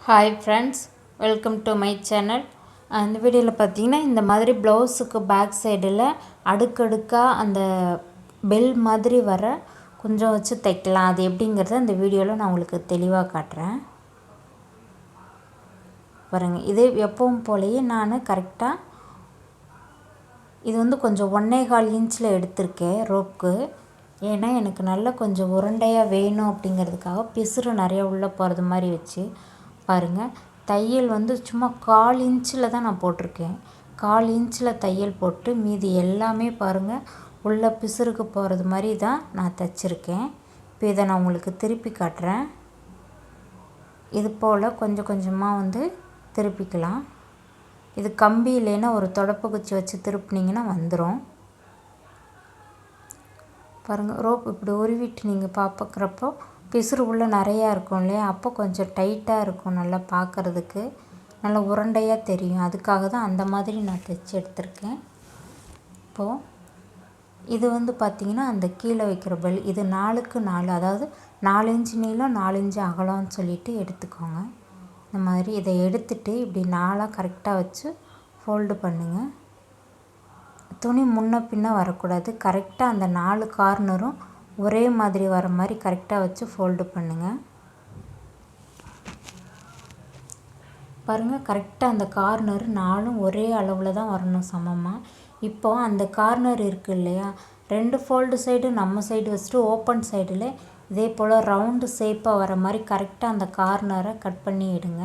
Hi friends, welcome to my channel. இந்த வீடியோவில் பார்த்தீங்கன்னா இந்த மாதிரி ப்ளவுஸுக்கு பேக் சைடில் அடுக்கடுக்காக அந்த பெல் மாதிரி வர கொஞ்சம் வச்சு தைக்கலாம். அது எப்படிங்கிறத இந்த வீடியோவில் நான் உங்களுக்கு தெளிவாக காட்டுறேன் பாருங்கள். இதே எப்பவும் போலேயே நான் கரெக்டாக இது கொஞ்சம் 1.25 இன்ச்சில் எடுத்திருக்கேன் ரோப்புக்கு. ஏன்னா எனக்கு நல்லா கொஞ்சம் உருண்டையாக வேணும் அப்படிங்கிறதுக்காக பிசுறு நிறையா உள்ளே போகிறது மாதிரி வச்சு பாருங்கள். தையல் சும்மா 1/4 இன்ச்சில் தான் நான் போட்டிருக்கேன். 1/4 இன்ச்சில் தையல் போட்டு மீதி எல்லாமே பாருங்கள் உள்ள பிசுறுக்கு போகிறது மாதிரி தான் நான் தைச்சிருக்கேன். இப்போ இதை நான் உங்களுக்கு திருப்பி காட்டுறேன். இது போல் கொஞ்சம் கொஞ்சமாக திருப்பிக்கலாம். இது கம்பி இல்லைன்னா ஒரு தொடப்பு குச்சி வச்சு திருப்பினீங்கன்னா வந்துடும் பாருங்கள். ரோப் இப்படி உருவிட்டு நீங்கள் பார்க்குறப்போ பிசுறு உள்ளே நிறையா இருக்கும் இல்லையா, அப்போ கொஞ்சம் டைட்டாக இருக்கும், நல்லா பார்க்குறதுக்கு நல்லா உருண்டையாக தெரியும். அதுக்காக தான் அந்த மாதிரி நான் தைச்சி எடுத்திருக்கேன். இப்போது இது பார்த்திங்கன்னா அந்த கீழே வைக்கிற பெல், இது 4க்கு 4, அதாவது 4 இன்ச்சு நீளம் 4 இன்ச்சு அகலம்னு சொல்லிட்டு எடுத்துக்கோங்க. இந்த மாதிரி இதை எடுத்துகிட்டு இப்படி 4ஆக கரெக்டாக வச்சு ஃபோல்டு பண்ணுங்கள். துணி முன்ன பின்ன வரக்கூடாது. கரெக்டாக அந்த 4 கார்னரும் ஒரே மாதிரி வர மாதிரி கரெக்டாக வச்சு ஃபோல்டு பண்ணுங்கள். பாருங்கள், கரெக்டாக அந்த கார்னர் 4ம் ஒரே அளவில் தான் வரணும், சமமாக. இப்போ அந்த கார்னர் இருக்குது இல்லையா, 2 ஃபோல்டு சைடு நம்ம சைடு வச்சுட்டு ஓப்பன் சைடில் இதே போல் ரவுண்டு ஷேப்பாக வர மாதிரி கரெக்டாக அந்த கார்னரை கட் பண்ணி எடுங்க.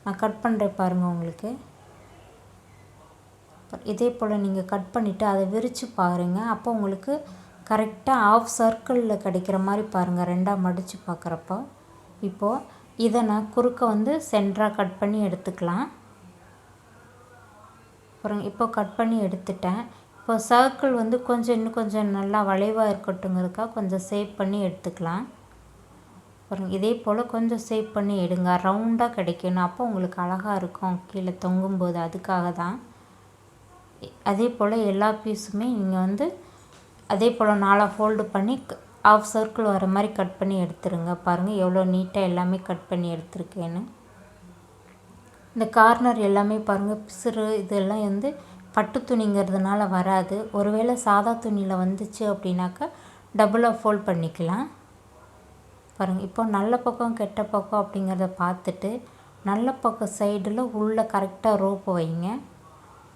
நான் கட் பண்ணுறேன் பாருங்கள் உங்களுக்கு. இதே போல் நீங்கள் கட் பண்ணிவிட்டு அதை விரித்து பாருங்கள். அப்போ உங்களுக்கு கரெக்டாக ஆஃப் சர்க்கிளில் கிடைக்கிற மாதிரி பாருங்கள், 2ஆக மடித்து பார்க்குறப்போ. இப்போது இதை நான் குறுக்க சென்டராக கட் பண்ணி எடுத்துக்கலாம். அப்புறம் இப்போ கட் பண்ணி எடுத்துட்டேன். இப்போ சர்க்கிள் இன்னும் கொஞ்சம் நல்லா வளைவாக இருக்கட்டுங்கிறதுக்காக கொஞ்சம் ஷேப் பண்ணி எடுத்துக்கலாம். அப்புறம் இதே போல் கொஞ்சம் ஷேப் பண்ணி எடுங்க, ரவுண்டாக கிடைக்கணும். அப்போ உங்களுக்கு அழகாக இருக்கும் கீழே தொங்கும்போது, அதுக்காக தான். அதே போல் எல்லா பீஸுமே நீங்கள் அதே போல் 4ஆக ஃபோல்டு பண்ணி ஆஃப் சர்க்கிள் வர மாதிரி கட் பண்ணி எடுத்துருங்க. பாருங்கள் எவ்வளோ நீட்டாக எல்லாமே கட் பண்ணி எடுத்துருக்கேன்னு. இந்த கார்னர் எல்லாமே பாருங்கள் பிசுறு இதெல்லாம் பட்டு துணிங்கிறதுனால வராது. ஒருவேளை சாதா துணியில் வந்துச்சு அப்படின்னாக்கா டபுளாக ஃபோல்ட் பண்ணிக்கலாம். பாருங்கள், இப்போ நல்ல பக்கம் கெட்ட பக்கம் அப்படிங்கிறத பார்த்துட்டு நல்ல பக்கம் சைடில் உள்ளே கரெக்டாக ரோப்பு வைங்க.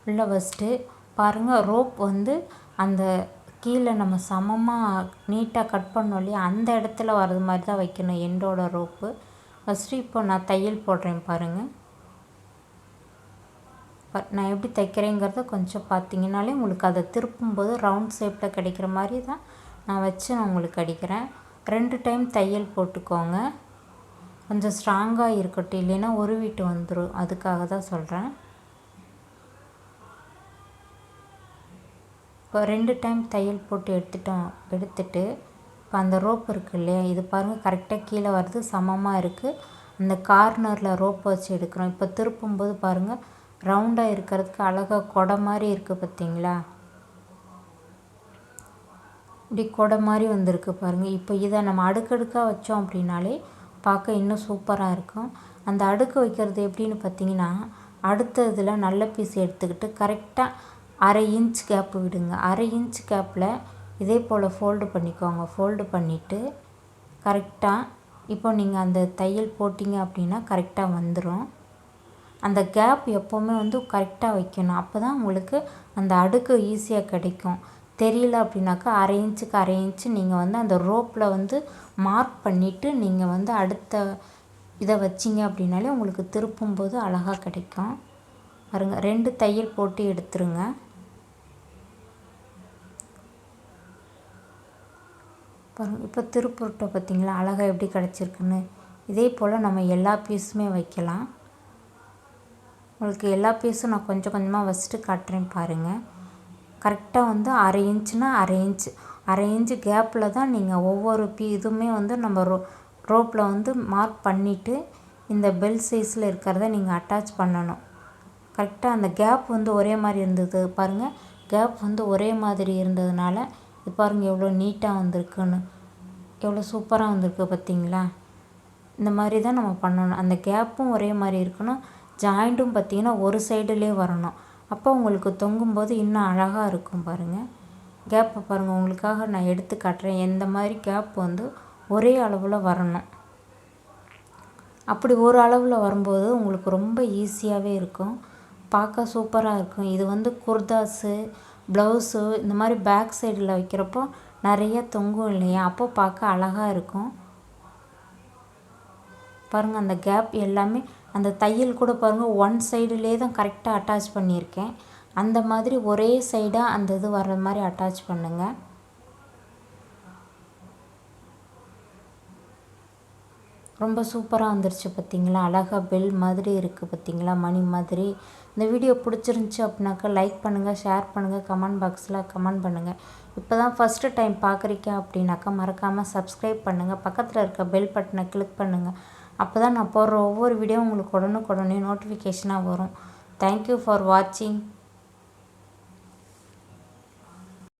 உள்ளே வச்சுட்டு பாருங்கள், ரோப் அந்த கீழே நம்ம சமமாக நீட்டாக கட் பண்ணோம் இல்லையா, அந்த இடத்துல வர்றது மாதிரி தான் வைக்கணும் எண்டோட ரோப்பு. ஃபஸ்ட்டு இப்போ நான் தையல் போடுறேன் பாருங்கள். நான் எப்படி தைக்கிறேங்கிறத கொஞ்சம் பார்த்தீங்கன்னாலே உங்களுக்கு அதை திருப்பும்போது ரவுண்ட் ஷேப்பில் கிடைக்கிற மாதிரி தான் நான் உங்களுக்கு அடிக்கிறேன். 2 டைம் தையல் போட்டுக்கோங்க. கொஞ்சம் ஸ்ட்ராங்காக இருக்கட்டும், இல்லைன்னா உருவிட்டு வந்துடும், அதுக்காக தான் சொல்கிறேன். இப்போ 2 டைம் தையல் போட்டு எடுத்துட்டு இப்போ அந்த ரோப் இருக்குது இல்லையா, இது பாருங்கள் கரெக்டாக கீழே வருது, சமமாக இருக்குது. அந்த கார்னரில் ரோப் வச்சு எடுக்கிறோம். இப்போ திருப்பும்போது பாருங்கள் ரவுண்டாக இருக்கிறதுக்கு அழகாக கொடை மாதிரி இருக்குது பார்த்தீங்களா, இப்படி கொடை மாதிரி வந்திருக்கு பாருங்கள். இப்போ இதை நம்ம அடுக்கடுக்காக வச்சோம் அப்படின்னாலே பார்க்க இன்னும் சூப்பராக இருக்கும். அந்த அடுக்கு வைக்கிறது எப்படின்னு பார்த்தீங்கன்னா, அடுத்த இதில் நல்ல பீஸ் எடுத்துக்கிட்டு கரெக்டாக 1/2 இன்ச் கேப்பு விடுங்க. 1/2 இன்ச் கேப்பில் இதே போல் ஃபோல்டு பண்ணிக்கோங்க. ஃபோல்டு பண்ணிவிட்டு கரெக்டாக இப்போ நீங்கள் அந்த தையல் போட்டிங்க அப்படின்னா கரெக்டாக வந்துடும். அந்த கேப் எப்போவுமே கரெக்டாக வைக்கணும். அப்போ தான் உங்களுக்கு அந்த அடுக்கு ஈஸியாக கிடைக்கும். தெரியல அப்படின்னாக்கா 1/2 இன்ச்சுக்கு 1/2 இன்ச்சு நீங்கள் அந்த ரோப்பில் மார்க் பண்ணிவிட்டு நீங்கள் அடுத்த இதை வச்சிங்க அப்படின்னாலே உங்களுக்கு திருப்பும்போது அழகாக கிடைக்கும். பாருங்கள், 2 தையல் போட்டு எடுத்துருங்க. பாருங்கள், இப்போ திருப்புட்டோம் பார்த்தீங்களா, அழகாக எப்படி கிடச்சிருக்குன்னு. இதே போல் நம்ம எல்லா பீஸுமே வைக்கலாம். உங்களுக்கு எல்லா பீஸும் நான் கொஞ்சம் கொஞ்சமாக வச்சுட்டு காட்டுறேன் பாருங்கள். கரெக்டாக 1/2 இன்ச்சுனா 1/2 இன்ச்சு கேப்பில் தான் நீங்கள் ஒவ்வொரு இதுவுமே நம்ம ரோப்பில் மார்க் பண்ணிவிட்டு இந்த பெல் சைஸில் இருக்கிறத நீங்கள் அட்டாச் பண்ணணும். கரெக்டாக அந்த கேப் ஒரே மாதிரி இருந்தது பாருங்கள். கேப் ஒரே மாதிரி இருந்ததுனால இது பாருங்கள் எவ்வளோ நீட்டாக வந்திருக்குன்னு, எவ்வளோ சூப்பராக வந்திருக்கு பார்த்தீங்களா. இந்த மாதிரி தான் நம்ம பண்ணணும். அந்த கேப்பும் ஒரே மாதிரி இருக்கணும். ஜாயிண்ட்டும் பார்த்திங்கன்னா ஒரு சைடுலேயே வரணும். அப்போ உங்களுக்கு தொங்கும்போது இன்னும் அழகாக இருக்கும் பாருங்கள். கேப்பை பாருங்கள், உங்களுக்காக நான் எடுத்து காட்டுறேன். எந்த மாதிரி கேப் வந்து ஒரே அளவில் வரணும். அப்படி ஒரு அளவில் வரும்போது உங்களுக்கு ரொம்ப ஈஸியாகவே இருக்கும். பார்க்க சூப்பராக இருக்கும். இது வந்து குர்தாஸு, ப்ளவுஸு இந்த மாதிரி பேக் சைடில் வைக்கிறப்போ நிறைய தொங்கும் இல்லையா, அப்போ பார்க்க அழகாக இருக்கும். பாருங்கள், அந்த கேப் எல்லாமே அந்த தையல் கூட பாருங்கள் ஒன் சைடுலேயே தான் கரெக்டாக அட்டாச் பண்ணியிருக்கேன். அந்த மாதிரி ஒரே சைடாக அந்த இது வர்ற மாதிரி அட்டாச் பண்ணுங்கள். ரொம்ப சூப்பராக வந்துருச்சு பார்த்திங்களா. அழகாக பெல் மாதிரி இருக்குது பார்த்திங்களா, மணி மாதிரி. இந்த வீடியோ பிடிச்சிருந்துச்சி அப்படின்னாக்கா லைக் பண்ணுங்கள், ஷேர் பண்ணுங்கள், கமெண்ட் பாக்ஸில் கமெண்ட் பண்ணுங்கள். இப்போ தான் ஃபஸ்ட்டு டைம் பார்க்குறீங்க அப்படின்னாக்கா மறக்காமல் சப்ஸ்கிரைப் பண்ணுங்கள். பக்கத்தில் இருக்க பெல் பட்டனை கிளிக் பண்ணுங்கள். அப்போ தான் நான் போடுற ஒவ்வொரு வீடியோ உங்களுக்கு உடனுக்குடனே நோட்டிஃபிகேஷனாக வரும். தேங்க்யூ ஃபார் வாட்சிங்.